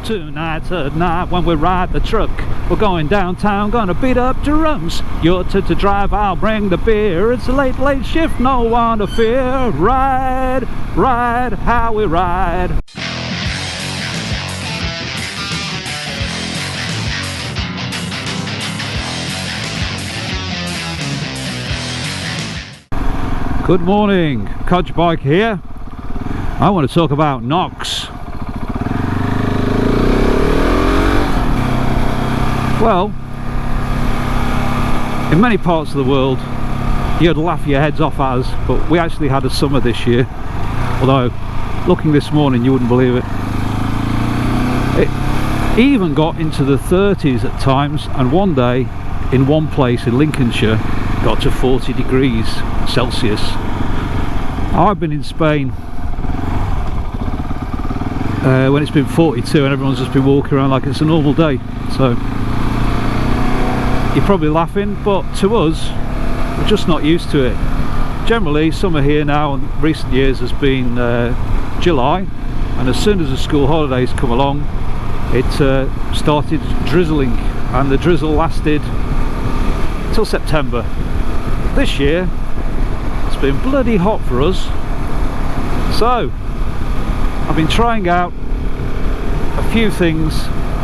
Tonight at night when we ride the truck, we're going downtown, gonna beat up drums. You're to drive, I'll bring the beer. It's a late, late shift, no one to fear. Ride, ride, how we ride. Good morning, Codger Biker here. I want to talk about Knox. Well, in many parts of the world you'd laugh your heads off at us, but we actually had a summer this year. Although, looking this morning, you wouldn't believe it. It even got into the 30s at times, and one day in one place in Lincolnshire got to 40 degrees Celsius. I've been in Spain when it's been 42 and everyone's just been walking around like it's a normal day. So you're probably laughing, but to us, we're just not used to it. Generally, summer here now in recent years has been July, and as soon as the school holidays come along, it started drizzling, and the drizzle lasted till September. This year, it's been bloody hot for us. So, I've been trying out a few things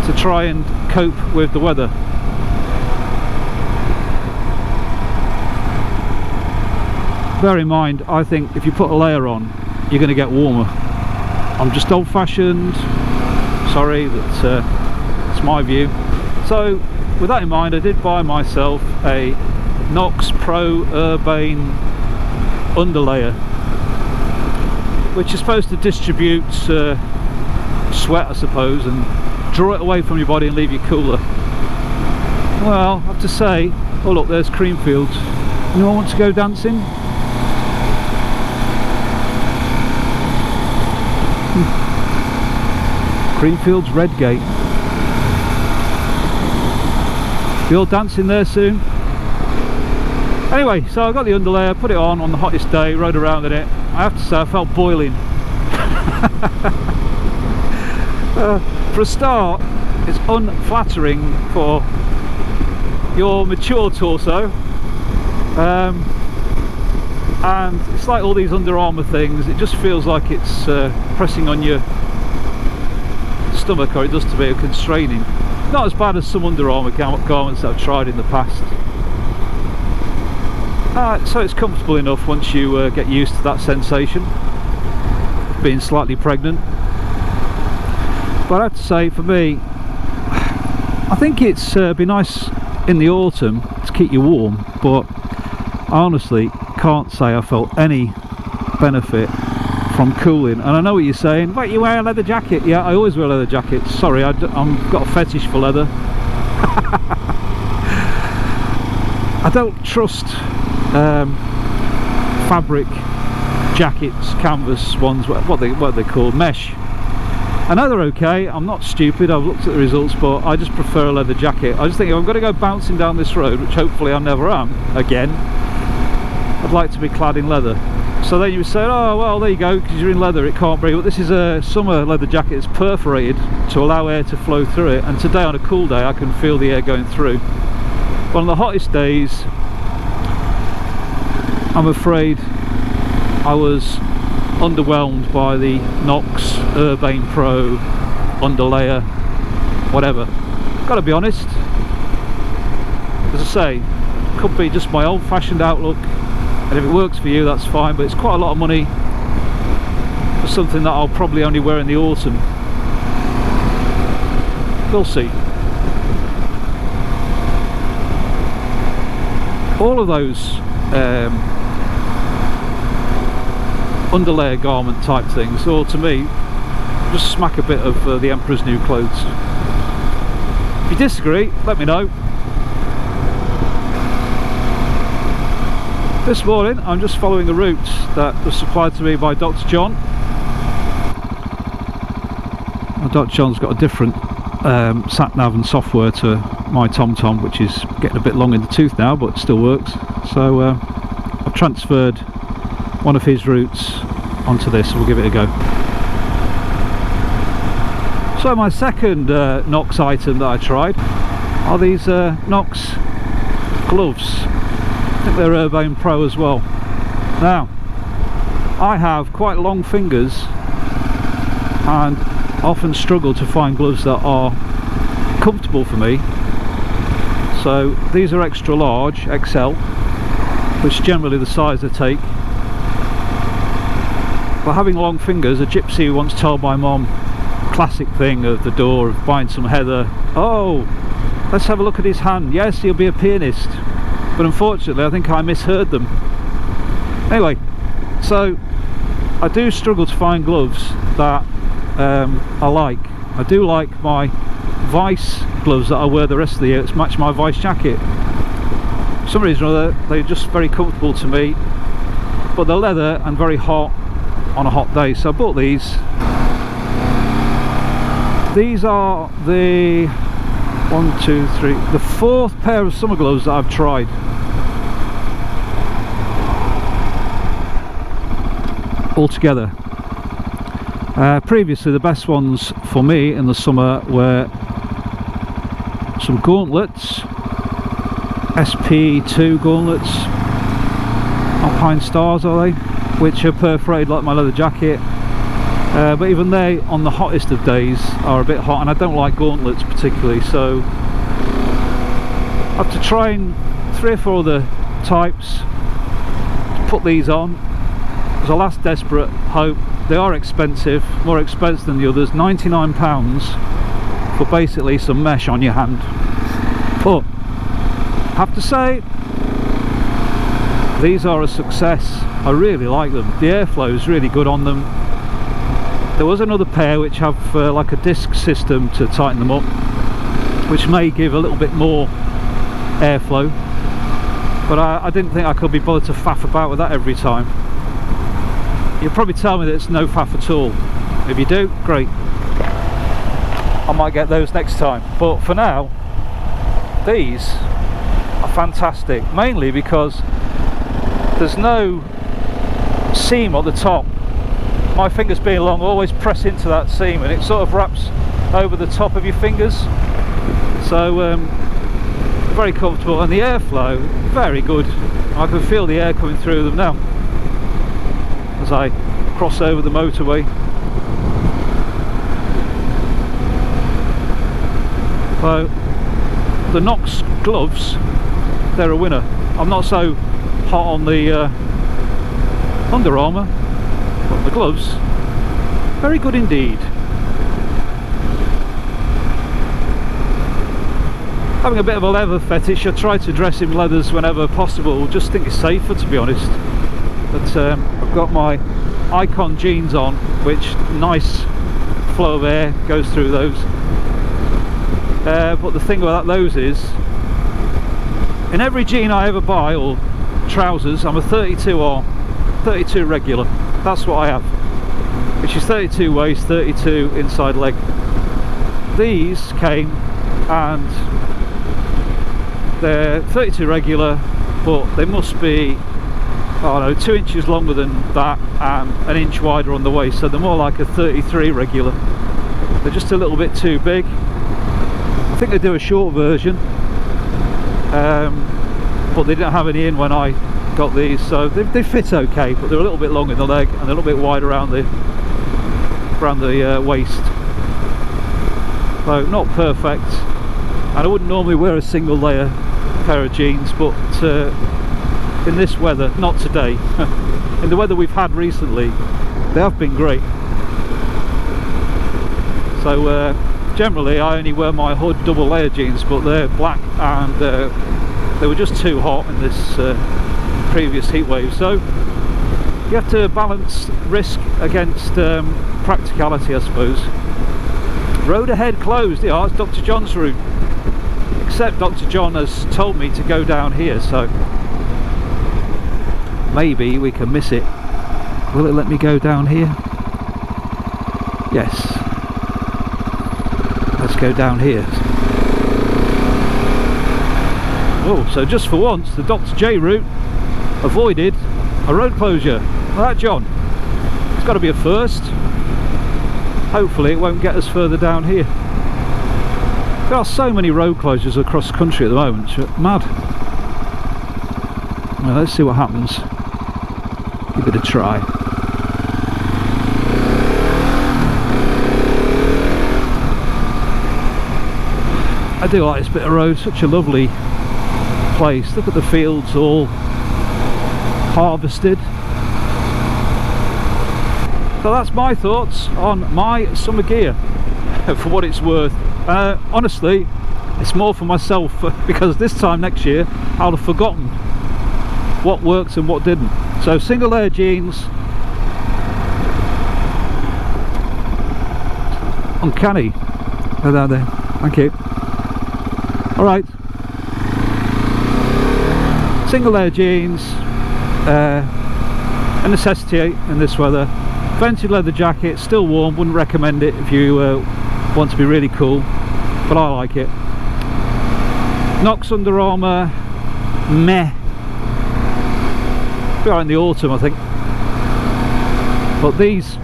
to try and cope with the weather. Bear in mind, I think if you put a layer on, you're going to get warmer. I'm just old-fashioned, sorry, that's my view. So with that in mind, I did buy myself a Knox Pro Urbane underlayer, which is supposed to distribute sweat, I suppose, and draw it away from your body and leave you cooler. Well, I have to say, oh look, there's Creamfields. Anyone want to go dancing? Creamfields Redgate. Be all dancing there soon. Anyway, so I got the underlayer, put it on the hottest day, rode around in it. I have to say, I felt boiling. For a start, it's unflattering for your mature torso. And it's like all these Under Armour things, it just feels like it's pressing on your stomach, or it does to me, constraining. Not as bad as some Under Armour garments that I've tried in the past. So it's comfortable enough once you get used to that sensation of being slightly pregnant. But I have to say, for me, I think it's be nice in the autumn to keep you warm, but I honestly can't say I felt any benefit from cooling. And I know what you're saying, but you wear a leather jacket. Yeah, I always wear leather jackets. Sorry, I've got a fetish for leather. I don't trust fabric jackets, canvas ones, what are they called, mesh. I know they're okay, I'm not stupid, I've looked at the results, but I just prefer a leather jacket. I just think if I'm going to go bouncing down this road, which hopefully I never am again, I'd like to be clad in leather. So then you would say, oh well, there you go, because you're in leather, it can't breathe. But this is a summer leather jacket that's perforated to allow air to flow through it, and today on a cool day I can feel the air going through. But on the hottest days, I'm afraid I was underwhelmed by the Knox Urbane Pro underlayer, whatever. Gotta be honest, as I say, could be just my old-fashioned outlook, and if it works for you, that's fine, but it's quite a lot of money for something that I'll probably only wear in the autumn. We'll see. All of those underlayer garment type things, or to me, just smack a bit of the Emperor's New Clothes. If you disagree, let me know. This morning I'm just following a route that was supplied to me by Dr. John. Well, Dr. John's got a different sat-nav and software to my TomTom, which is getting a bit long in the tooth now, but still works. So I've transferred one of his routes onto this, and we'll give it a go. So my second Knox item that I tried are these Knox gloves. I think they're Urbane Pro as well. Now, I have quite long fingers and often struggle to find gloves that are comfortable for me. So these are extra large, XL, which is generally the size I take. But having long fingers, a gypsy once told my mum, classic thing of the door of buying some heather, oh, let's have a look at his hand, yes, he'll be a pianist. But unfortunately I think I misheard them. Anyway, so I do struggle to find gloves that I like. I do like my Vice gloves that I wear the rest of the year, to match my Vice jacket. For some reason or other, they're just very comfortable to me, but they're leather and very hot on a hot day, so I bought these. These are the the fourth pair of summer gloves that I've tried. Altogether. Previously the best ones for me in the summer were some gauntlets, SP2 gauntlets, Alpine Stars are they, which are perforated like my leather jacket, but even they on the hottest of days are a bit hot, and I don't like gauntlets particularly, so after trying 3 or 4 other types to put these on as a last desperate hope. They are expensive, more expensive than the others, £99 for basically some mesh on your hand. But I have to say, these are a success. I really like them. The airflow is really good on them. There was another pair which have like a disc system to tighten them up, which may give a little bit more airflow, but I didn't think I could be bothered to faff about with that every time. You'll probably tell me that it's no faff at all. If you do, great, I might get those next time, but for now these are fantastic, mainly because there's no seam at the top. My fingers being long always press into that seam and it sort of wraps over the top of your fingers, so very comfortable, and the airflow very good. I can feel the air coming through them now as I cross over the motorway. So the Knox gloves, they're a winner. I'm not so hot on the Under Armour, but the gloves, very good indeed. Having a bit of a leather fetish, I try to dress in leathers whenever possible, just think it's safer to be honest. But I've got my Icon jeans on, which nice flow of air goes through those. But the thing about those is, in every jean I ever buy, or trousers, I'm a 32R, 32 regular. That's what I have, which is 32 waist, 32 inside leg. These came and they're 32 regular, but they must be, I don't know, 2 inches longer than that and an inch wider on the waist, so they're more like a 33 regular. They're just a little bit too big. I think they do a short version, but they didn't have any in when I got these, so they fit okay, but they're a little bit long in the leg and a little bit wide around the waist. So not perfect, and I wouldn't normally wear a single layer pair of jeans, but in this weather, not today, in the weather we've had recently, they have been great. So generally I only wear my hood double layer jeans, but they're black and they were just too hot in this previous heat wave, so you have to balance risk against practicality, I suppose. Road ahead closed. Yeah, it's Dr. John's route, except Dr. John has told me to go down here, so maybe we can miss it. Will it let me go down here? Yes, let's go down here. Oh, so just for once the Dr. J route avoided a road closure. Well, that, John, it's got to be a first. hopefully it won't get us further down here. There are so many road closures across the country at the moment, it's mad. Well, let's see what happens. Give it a try. I do like this bit of road, such a lovely place. Look at the fields all harvested. So that's my thoughts on my summer gear for what it's worth. Honestly, it's more for myself because this time next year I'll have forgotten what works and what didn't. So single layer jeans, uncanny. Go down there, thank you. Alright, single layer jeans, a necessity in this weather. Vented leather jacket, still warm, wouldn't recommend it if you want to be really cool, but I like it. Knox Under Armour, meh. Be alright in the autumn, I think. But these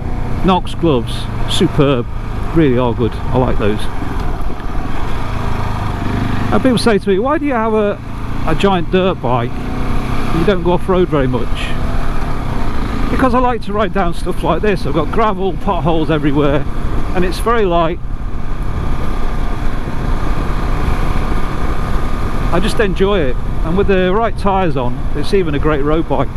Knox gloves, superb, really are good. I like those. And people say to me, why do you have a giant dirt bike? You don't go off-road very much. Because I like to ride down stuff like this. I've got gravel, potholes everywhere, and it's very light. I just enjoy it, and with the right tyres on, it's even a great road bike.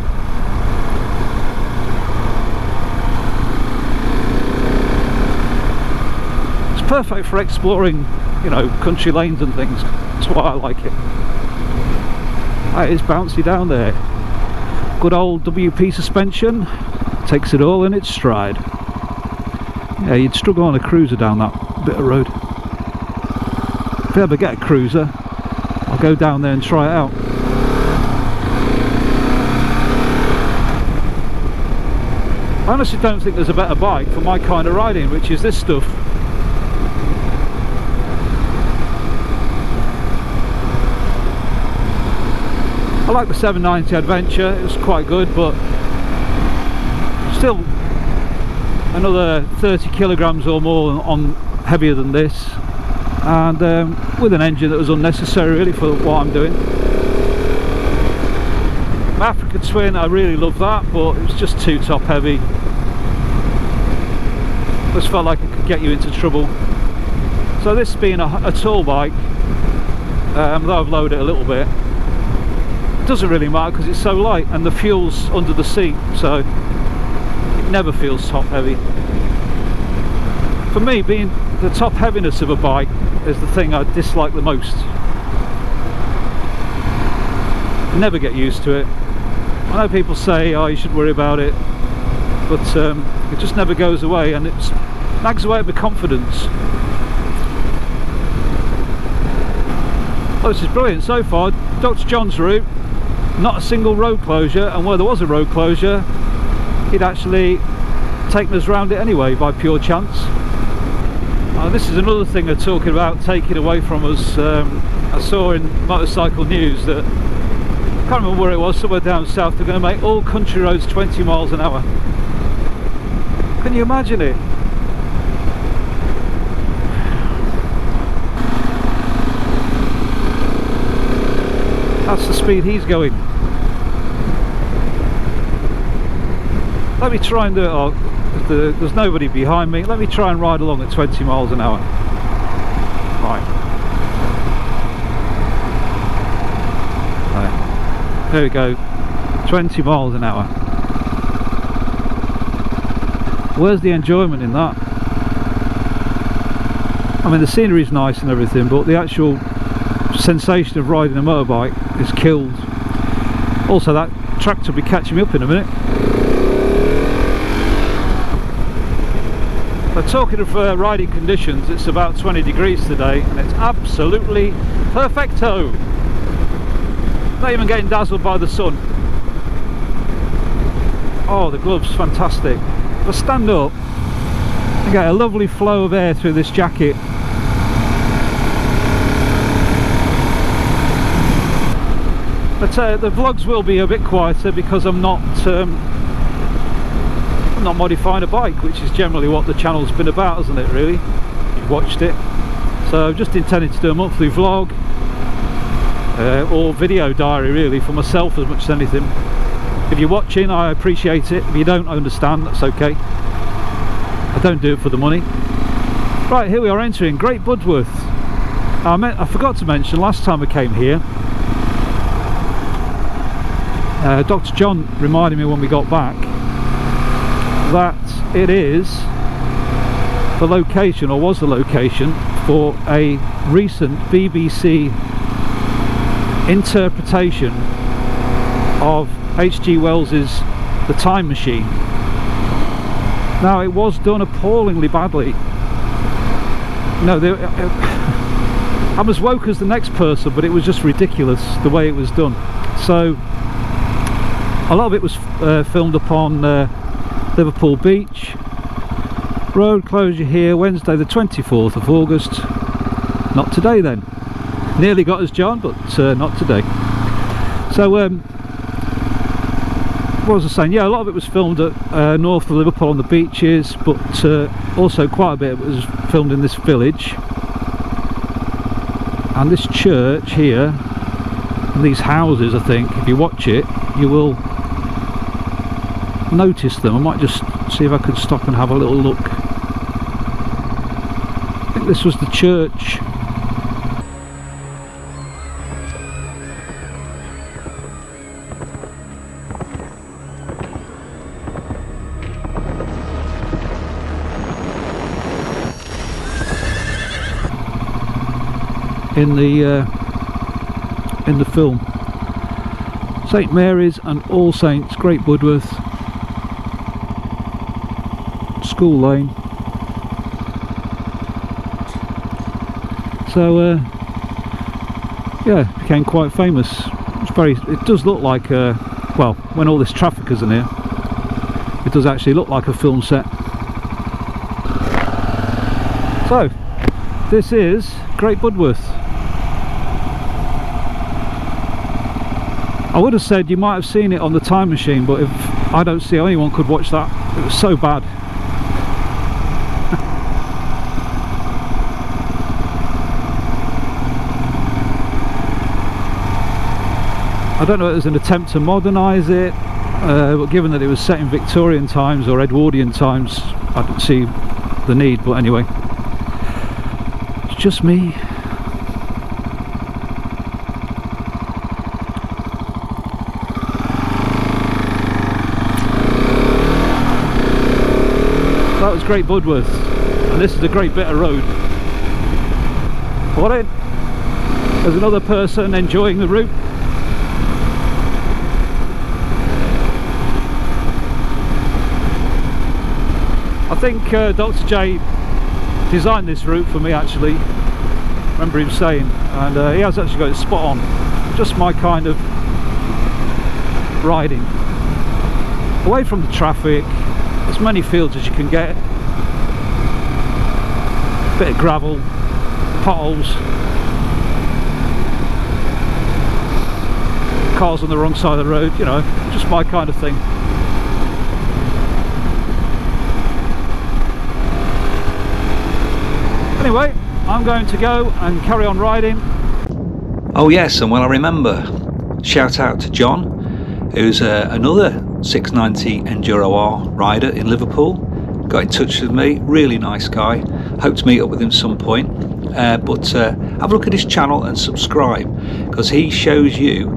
It's perfect for exploring, you know, country lanes and things. That's why I like it. It is bouncy down there. Good old WP suspension, takes it all in its stride. Yeah, you'd struggle on a cruiser down that bit of road. If I ever get a cruiser, I'll go down there and try it out. I honestly don't think there's a better bike for my kind of riding, which is this stuff. I like the 790 Adventure, it was quite good, but still another 30 kilograms or more on heavier than this, and with an engine that was unnecessary really for what I'm doing. My Africa Twin, I really love that, but it was just too top heavy. Just felt like it could get you into trouble. So this being a tall bike, though I've lowered it a little bit, it doesn't really matter because it's so light and the fuel's under the seat, so it never feels top heavy. For me, being the top heaviness of a bike is the thing I dislike the most. I never get used to it. I know people say, oh, you should worry about it, but it just never goes away, and it nags away at my confidence. Oh, this is brilliant so far. Dr. John's route, not a single road closure, and where there was a road closure he'd actually taken us round it anyway by pure chance. This is another thing they're talking about taking away from us. I saw in Motorcycle News that, I can't remember where it was, somewhere down south, they're going to make all country roads 20 miles an hour. Can you imagine it? That's the speed he's going. Let me try and do it. Oh, there's nobody behind me. Let me try and ride along at 20 miles an hour. Right. There we go. 20 miles an hour. Where's the enjoyment in that? I mean, the scenery's nice and everything, but the actual sensation of riding a motorbike is killed. Also, that tractor will be catching me up in a minute. But talking of riding conditions, it's about 20 degrees today and it's absolutely perfecto. Not even getting dazzled by the sun. Oh, the gloves, fantastic. If I stand up, I get a lovely flow of air through this jacket. But the vlogs will be a bit quieter because I'm not not modifying a bike, which is generally what the channel's been about, hasn't it, really? You've watched it. So I've just intended to do a monthly vlog, or video diary really, for myself as much as anything. If you're watching, I appreciate it. If you don't, I understand, that's okay. I don't do it for the money. Right, here we are entering Great Budworth. I forgot to mention last time I came here, Dr. John reminded me when we got back that it is the location, or was the location, for a recent BBC interpretation of H.G. Wells's The Time Machine. Now, it was done appallingly badly. No, I'm as woke as the next person, but it was just ridiculous the way it was done. So a lot of it was filmed upon Liverpool Beach. Road closure here Wednesday the 24th of August. Not today then. Nearly got us, John, but not today. So what was I saying? Yeah, a lot of it was filmed at north of Liverpool on the beaches, but also quite a bit was filmed in this village. And this church here, and these houses, I think, if you watch it, you will notice them. I might just see if I could stop and have a little look. I think this was the church. In the film. St Mary's and All Saints, Great Budworth, School Lane. So yeah, it became quite famous. It does look like well, when all this traffic is in here, it does actually look like a film set. So this is Great Budworth. I would have said you might have seen it on the Time Machine, but if I don't see how anyone could watch that. It was so bad. I don't know if it was an attempt to modernise it, but given that it was set in Victorian times or Edwardian times, I didn't see the need. But anyway, it's just me. That was Great Budworth, and this is a great bit of road. What in? There's another person enjoying the route. I think Dr. J designed this route for me, actually. I remember him saying, and he has actually got it spot on. Just my kind of riding. Away from the traffic, as many fields as you can get, bit of gravel, potholes, cars on the wrong side of the road, you know, just my kind of thing. Anyway, I'm going to go and carry on riding. Oh yes, and well, I remember, shout out to John, who's another 690 Enduro R rider in Liverpool. Got in touch with me, really nice guy. Hope to meet up with him some point. But have a look at his channel and subscribe, because he shows you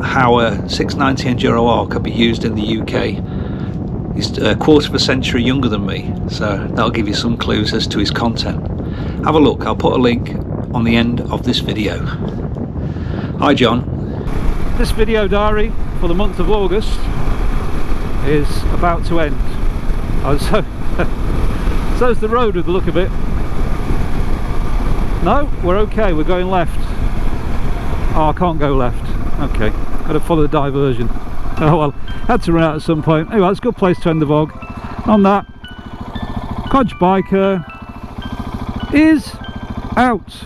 how a 690 Enduro R can be used in the UK. He's a quarter of a century younger than me, so that'll give you some clues as to his content. Have a look, I'll put a link on the end of this video. Hi John. This video diary for the month of August is about to end. So's the road with the look of it. No, we're okay, we're going left. Oh, I can't go left. Okay, gotta follow the diversion. Oh well, had to run out at some point. Anyway, that's a good place to end the vlog. On that, Codger Biker is out.